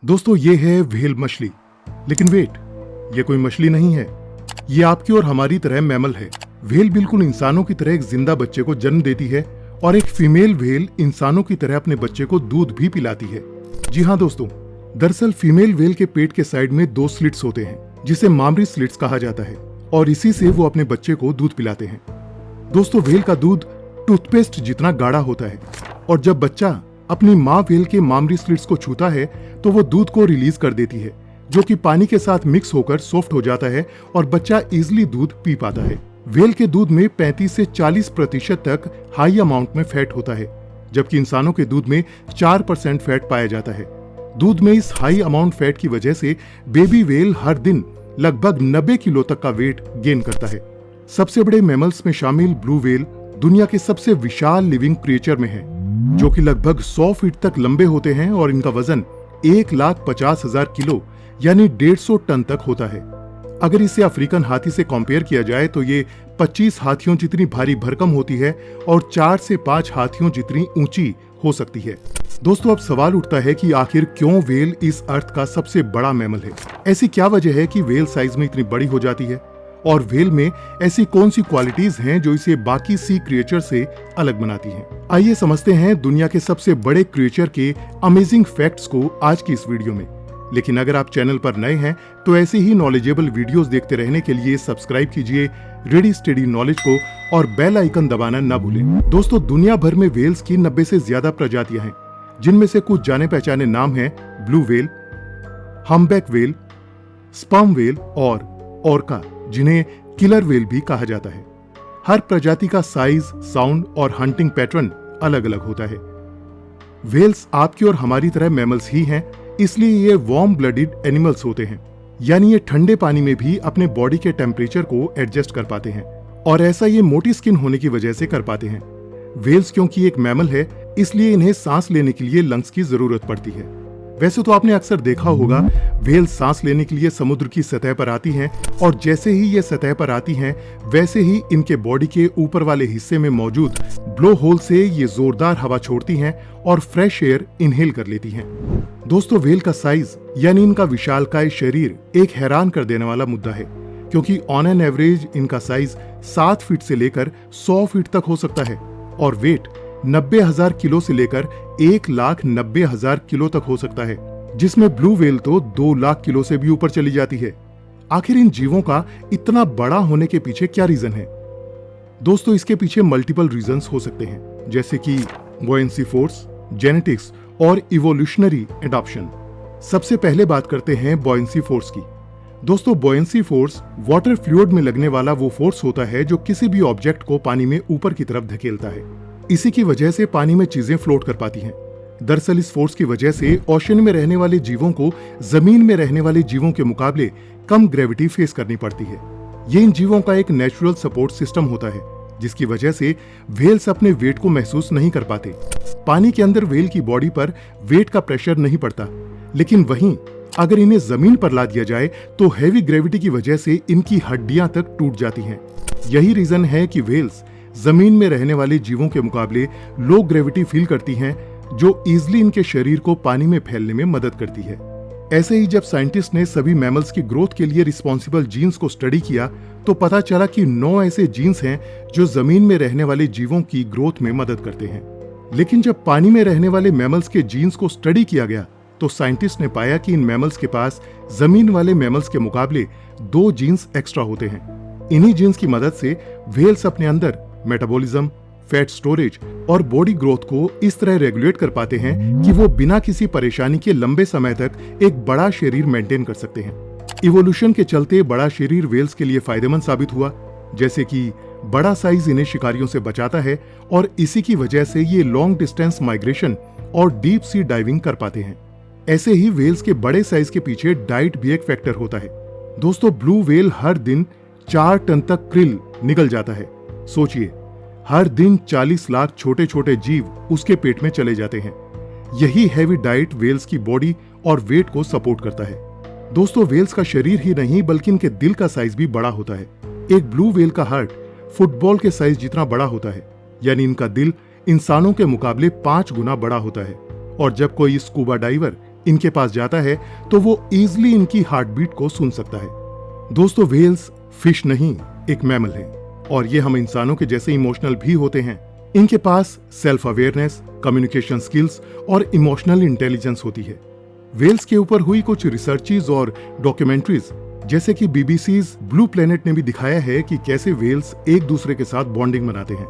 दोस्तों ये है व्हेल मछली। लेकिन वेट, ये कोई मछली नहीं है, ये आपकी और हमारी तरह मैमल है। व्हेल बिल्कुल इंसानों की तरह एक जिंदा बच्चे को जन्म देती है और एक फीमेल व्हेल इंसानों की तरह अपने बच्चे को दूध भी पिलाती है। जी हाँ दोस्तों, दरअसल फीमेल व्हेल के पेट के साइड में 2 स्लिट्स होते हैं जिसे मामरी स्लिट्स कहा जाता है और इसी से वो अपने बच्चे को दूध पिलाते हैं। दोस्तों व्हेल का दूध टूथपेस्ट जितना गाढ़ा होता है और जब बच्चा अपनी माँ व्हेल के मामरी स्लिट्स को छूता है तो वो दूध को रिलीज कर देती है, जो कि पानी के साथ मिक्स होकर सॉफ्ट हो जाता है और बच्चा इजीली दूध पी पाता है। व्हेल के दूध में 35 से 40% तक हाई अमाउंट में फैट होता है, जबकि इंसानों के दूध में 4% फैट पाया जाता है। दूध में इस हाई अमाउंट फैट की वजह से बेबी व्हेल हर दिन लगभग 90 किलो तक का वेट गेन करता है। सबसे बड़े मैमल्स में शामिल ब्लू व्हेल दुनिया के सबसे विशाल लिविंग क्रिएचर में है, जो कि लगभग 100 फीट तक लंबे होते हैं और इनका वजन 1,50,000 किलो यानी 150 टन तक होता है। अगर इसे अफ्रीकन हाथी से कंपेयर किया जाए तो ये 25 हाथियों जितनी भारी भरकम होती है और 4 से 5 हाथियों जितनी ऊंची हो सकती है। दोस्तों अब सवाल उठता है कि आखिर क्यों व्हेल इस अर्थ का सबसे बड़ा मैमल है। ऐसी क्या वजह है कि व्हेल साइज में इतनी बड़ी हो जाती है और व्हेल में ऐसी कौन सी क्वालिटीज हैं जो इसे बाकी सी क्रिएचर से अलग बनाती हैं। आइए समझते हैं दुनिया के सबसे बड़े क्रिएचर के अमेजिंग फैक्ट्स को आज की इस वीडियो में। लेकिन अगर आप चैनल पर नए हैं तो ऐसे ही नॉलेजेबल वीडियोस देखते रहने के लिए सब्सक्राइब कीजिए रेडी स्टडी नॉलेज को और बेल आइकन दबाना न भूलें। दोस्तों दुनिया भर में व्हेल्स की 90 से ज्यादा प्रजातियां हैं, जिनमें से कुछ जाने पहचाने नाम हैं blue whale, humpback whale, sperm whale और ऑर्का, जिन्हें किलर व्हेल भी कहा जाता है। हर प्रजाति का साइज, साउंड और हंटिंग पैटर्न अलग अलग होता है। व्हेल्स आपकी और हमारी तरह मैमल्स ही हैं, इसलिए ये वार्म ब्लडेड एनिमल्स होते हैं, यानी ये ठंडे पानी में भी अपने बॉडी के टेम्परेचर को एडजस्ट कर पाते हैं और ऐसा ये मोटी स्किन होने की वजह से कर पाते हैं। व्हेल्स क्योंकि एक मैमल है इसलिए इन्हें सांस लेने के लिए लंग्स की जरूरत पड़ती है। वैसे तो आपने अक्सर देखा होगा व्हेल सांस लेने के लिए समुद्र की सतह पर आती हैं और जैसे ही ये सतह पर आती हैं वैसे ही इनके बॉडी के ऊपर वाले हिस्से में मौजूद ब्लो होल से ये जोरदार हवा छोड़ती हैं और फ्रेश एयर इनहेल कर लेती हैं। दोस्तों व्हेल का साइज यानी इनका विशालकाय शरीर एक हैरान कर देने वाला मुद्दा है, क्योंकि ऑन एन एवरेज इनका साइज 7 फीट से लेकर 100 फीट तक हो सकता है और वेट 90,000 किलो से लेकर 1,90,000 किलो तक हो सकता है, जिसमें ब्लू व्हेल तो 2 लाख किलो से भी ऊपर चली जाती है। आखिर इन जीवों का इतना बड़ा होने के पीछे क्या रीजन है? दोस्तों इसके पीछे मल्टीपल रीजंस हो सकते हैं, जैसे कि बॉयंसी फोर्स, जेनेटिक्स और इवोल्यूशनरी एडॉप्शन। सबसे पहले बात करते हैं बॉयंसी फोर्स की। दोस्तों बॉयंसी फोर्स वाटर फ्लूइड में लगने वाला वो फोर्स होता है जो किसी भी ऑब्जेक्ट को पानी में ऊपर की तरफ धकेलता है। इसी की वजह से पानी में चीजें फ्लोट कर पाती हैं। दरअसल इस फोर्स की वजह से ओशन में रहने वाले जीवों को जमीन में रहने वाले जीवों के मुकाबले कम ग्रेविटी फेस करनी पड़ती है। ये इन जीवों का एक नेचुरल सपोर्ट सिस्टम होता है, जिसकी वजह से व्हेल्स अपने वेट को महसूस नहीं कर पाते। पानी के अंदर व्हेल की बॉडी पर वेट का प्रेशर नहीं पड़ता, लेकिन वहीं अगर इन्हें जमीन पर ला दिया जाए तो हैवी ग्रेविटी की वजह से इनकी हड्डियां तक टूट जाती हैं। यही रीजन है कि व्हेल्स जमीन में रहने वाले जीवों के मुकाबले लो ग्रेविटी फील करती हैं, जो इजीली इनके शरीर को पानी में फैलने में मदद करती है। ऐसे ही जब साइंटिस्ट ने सभी मैमल्स की ग्रोथ के लिए रिस्पॉन्सिबल जीन्स को स्टडी किया तो पता चला कि 9 ऐसे जीन्स हैं जो जमीन में रहने वाले जीवों की ग्रोथ में मदद करते हैं। लेकिन जब पानी में रहने वाले मैमल्स के जीन्स को स्टडी किया गया तो साइंटिस्ट ने पाया कि इन मैमल्स के पास जमीन वाले मैमल्स के मुकाबले 2 जीन्स एक्स्ट्रा होते हैं। इन्हीं जीन्स की मदद से व्हेल्स अपने अंदर मेटाबॉलिज्म, फैट स्टोरेज और बॉडी ग्रोथ को इस तरह रेगुलेट कर पाते हैं कि वो बिना किसी परेशानी के लंबे समय तक एक बड़ा शरीर मेंटेन कर सकते हैं। इवोल्यूशन के चलते बड़ा शरीर व्हेल्स के लिए फायदेमंद साबित हुआ, जैसे कि बड़ा साइज इन्हें शिकारियों से बचाता है और इसी की वजह से ये लॉन्ग डिस्टेंस माइग्रेशन और डीप सी डाइविंग कर पाते हैं। ऐसे ही व्हेल्स के बड़े साइज के पीछे डाइट भी एक फैक्टर होता है। दोस्तों ब्लू व्हेल हर दिन 4 टन तक क्रिल निगल जाता है। सोचिए, हर दिन 40 लाख छोटे छोटे जीव उसके पेट में चले जाते हैं। यही हैवी डाइट व्हेल्स की बॉडी और वेट को सपोर्ट करता है। दोस्तों व्हेल्स का शरीर ही नहीं बल्कि इनके दिल का साइज भी बड़ा होता है। एक ब्लू व्हेल का हार्ट फुटबॉल के साइज जितना बड़ा होता है, यानी इनका दिल इंसानों के मुकाबले 5 गुना बड़ा होता है। और जब कोई स्कूबा डाइवर इनके पास जाता है तो वो इजीली इनकी हार्ट बीट को सुन सकता है। दोस्तों, व्हेल्स फिश नहीं, एक मैमल है और ये हम इंसानों के जैसे इमोशनल भी होते हैं। इनके पास सेल्फ अवेयरनेस, कम्युनिकेशन स्किल्स और इमोशनल इंटेलिजेंस होती है। व्हेल्स के ऊपर हुई कुछ रिसर्चेस और डॉक्यूमेंट्रीज जैसे कि बीबीसी's ब्लू प्लेनेट ने भी दिखाया है कि कैसे व्हेल्स एक दूसरे के साथ बॉन्डिंग बनाते हैं।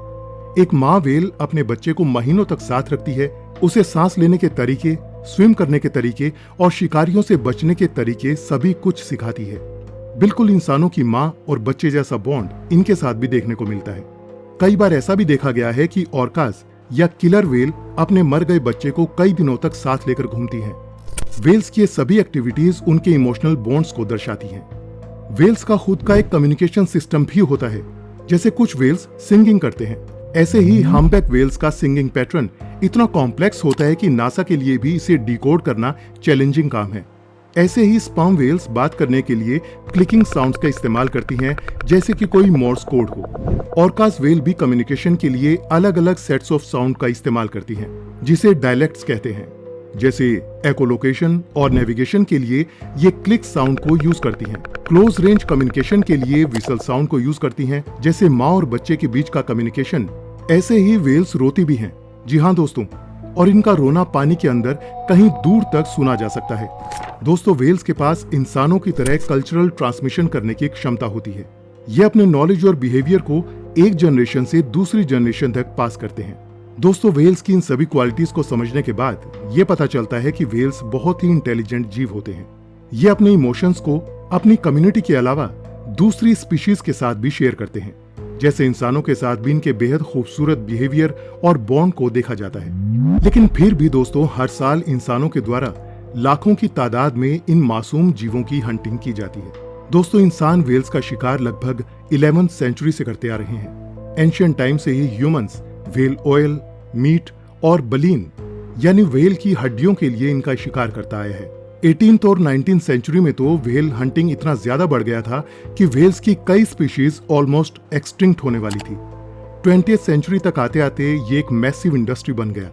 एक माँ व्हेल अपने बच्चे को महीनों तक साथ रखती है, उसे सांस लेने के तरीके, स्विम करने के तरीके और शिकारियों से बचने के तरीके सभी कुछ सिखाती है। बिल्कुल इंसानों की माँ और बच्चे जैसा बॉन्ड इनके साथ भी देखने को मिलता है। कई बार ऐसा भी देखा गया है कि ऑर्कास या किलर व्हेल अपने मर गए बच्चे को कई दिनों तक साथ लेकर घूमती हैं। व्हेल्स की सभी एक्टिविटीज उनके इमोशनल बॉन्ड्स को दर्शाती हैं। व्हेल्स का खुद का एक कम्युनिकेशन सिस्टम भी होता है। जैसे कुछ व्हेल्स सिंगिंग करते हैं, ऐसे ही हम्पबैक व्हेल्स का सिंगिंग पैटर्न इतना कॉम्प्लेक्स होता है कि नासा के लिए भी इसे डिकोड करना चैलेंजिंग काम है। ऐसे ही स्पर्म व्हेल्स बात करने के लिए क्लिकिंग साउंड्स का इस्तेमाल करती हैं, जैसे कि कोई मोर्स कोड हो। ऑर्कास व्हेल भी कम्युनिकेशन के लिए अलग अलग सेट्स ऑफ साउंड का इस्तेमाल करती हैं, जिसे डायलेक्ट्स कहते हैं। जैसे एकोलोकेशन और नेविगेशन के लिए ये क्लिक साउंड को यूज करती हैं। क्लोज रेंज कम्युनिकेशन के लिए विसल साउंड को यूज करती हैं, जैसे माँ और बच्चे के बीच का कम्युनिकेशन। ऐसे ही व्हेल्स रोती भी हैं। जी हाँ दोस्तों, और इनका रोना पानी के अंदर कहीं दूर तक सुना जा सकता है। दोस्तों, व्हेल्स के पास इंसानों की तरह कल्चरल ट्रांसमिशन करने की क्षमता होती है। ये अपने नॉलेज और बिहेवियर को एक जनरेशन से दूसरी जनरेशन तक पास करते हैं। दोस्तों, व्हेल्स की इन सभी क्वालिटीज को समझने के बाद ये पता चलता है कि व्हेल्स बहुत ही इंटेलिजेंट जीव होते हैं। ये अपने इमोशंस को अपनी कम्युनिटी के अलावा दूसरी स्पीशीज के साथ भी शेयर करते हैं। जैसे इंसानों के साथ भी इनके बेहद खूबसूरत बिहेवियर और बॉन्ड को देखा जाता है। लेकिन फिर भी दोस्तों, हर साल इंसानों के द्वारा लाखों की तादाद में इन मासूम जीवों की हंटिंग की जाती है। दोस्तों, इंसान व्हेल्स का शिकार लगभग 11वीं सेंचुरी से करते आ रहे हैं। एंशिएंट टाइम से ही ह्यूमंस व्हेल ऑयल, मीट और बलीन यानी व्हेल की हड्डियों के लिए इनका शिकार करता आया है। 18th और 19th सेंचुरी में तो व्हेल हंटिंग इतना ज्यादा बढ़ गया था कि व्हेल्स की कई स्पीशीज ऑलमोस्ट एक्सटिंक्ट होने वाली थी। 20th सेंचुरी तक आते आते ये एक मैसिव इंडस्ट्री बन गया।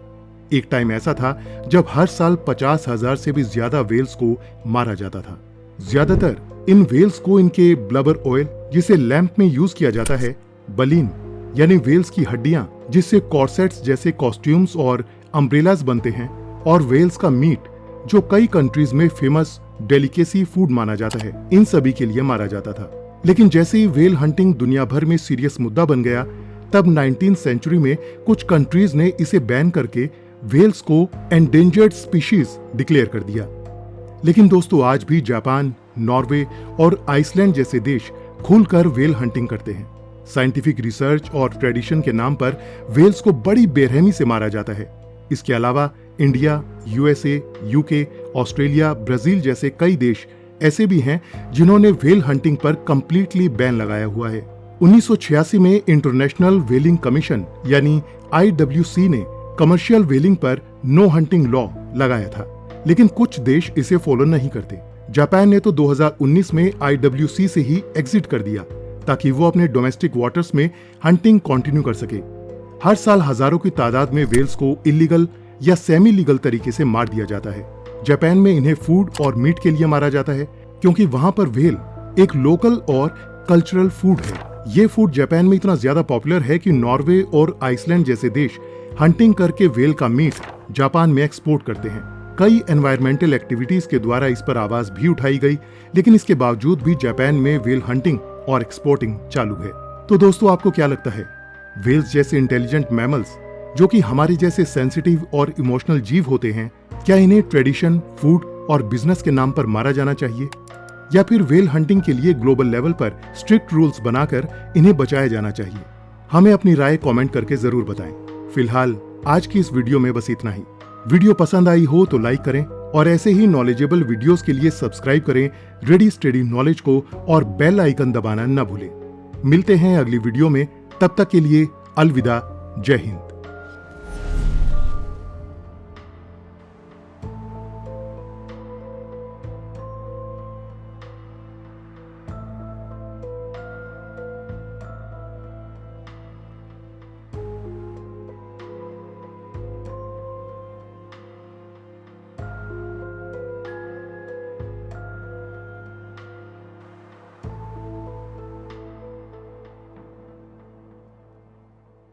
एक टाइम ऐसा था जब हर साल 50,000 से भी ज्यादा व्हेल्स को मारा जाता था। ज्यादातर इन व्हेल्स को इनके ब्लबर ऑयल, जिसे लैंप में यूज किया जाता है, बलीन यानी व्हेल्स की हड्डियां जिससे कॉर्सेट्स जैसे कॉस्ट्यूम्स और अम्ब्रेलास बनते हैं, और व्हेल्स का मीट जो कई कंट्रीज में फेमस डेलिकेसी फूड माना जाता है, इन सभी के लिए मारा जाता था। लेकिन जैसे ही व्हेल हंटिंग दुनिया भर में सीरियस मुद्दा बन गया, तब 19th सेंचुरी में कुछ कंट्रीज ने इसे बैन करके व्हेल्स को एंडेंजर्ड स्पीशीज डिक्लेयर कर दिया। लेकिन दोस्तों, आज भी जापान, नॉर्वे और आइसलैंड जैसे देश खुलकर व्हेल हंटिंग करते हैं। साइंटिफिक रिसर्च और ट्रेडिशन के नाम पर व्हेल्स को बड़ी बेरहमी से मारा जाता है। इसके अलावा India, USA, UK, Australia, Brazil जैसे कई देश ऐसे भी हैं जिन्होंने व्हेल हंटिंग पर कंप्लीटली बैन लगाया हुआ है। 1986 में इंटरनेशनल व्हेलिंग कमीशन यानी IWC ने कमर्शियल व्हेलिंग पर नो हंटिंग लॉ लगाया था, लेकिन कुछ देश इसे फॉलो नहीं करते। जापान ने तो 2019 में IWC से ही एग्जिट कर दिया ताकि वो अपने डोमेस्टिक वाटर्स में हंटिंग कंटिन्यू कर सके। हर साल हजारों की तादाद में व्हेल्स को इलीगल या सेमी लीगल तरीके से मार दिया जाता है। जापान में इन्हें फूड और मीट के लिए मारा जाता है, क्योंकि वहां पर व्हेल एक लोकल और कल्चरल फूड है। ये फूड जापान में इतना ज्यादा पॉपुलर है कि नॉर्वे और आइसलैंड जैसे देश हंटिंग करके व्हेल का मीट जापान में एक्सपोर्ट करते हैं। कई एनवायरमेंटल एक्टिविटीज के द्वारा इस पर आवाज भी उठाई गई, लेकिन इसके बावजूद भी जापान में व्हेल हंटिंग और एक्सपोर्टिंग चालू है। तो दोस्तों, आपको क्या लगता है, व्हेल्स जैसे इंटेलिजेंट मैमल्स जो कि हमारे जैसे सेंसिटिव और इमोशनल जीव होते हैं, क्या इन्हें ट्रेडिशन, फूड और बिजनेस के नाम पर मारा जाना चाहिए, या फिर व्हेल हंटिंग के लिए ग्लोबल लेवल पर स्ट्रिक्ट रूल्स बनाकर इन्हें बचाया जाना चाहिए? हमें अपनी राय कमेंट करके जरूर बताएं। फिलहाल आज की इस वीडियो में बस इतना ही। वीडियो पसंद आई हो तो लाइक करें और ऐसे ही नॉलेजेबल वीडियोस के लिए सब्सक्राइब करें रेडी स्टडी नॉलेज को, और बेल आइकन दबाना न भूलें। मिलते हैं अगली वीडियो में, तब तक के लिए अलविदा, जय हिंद।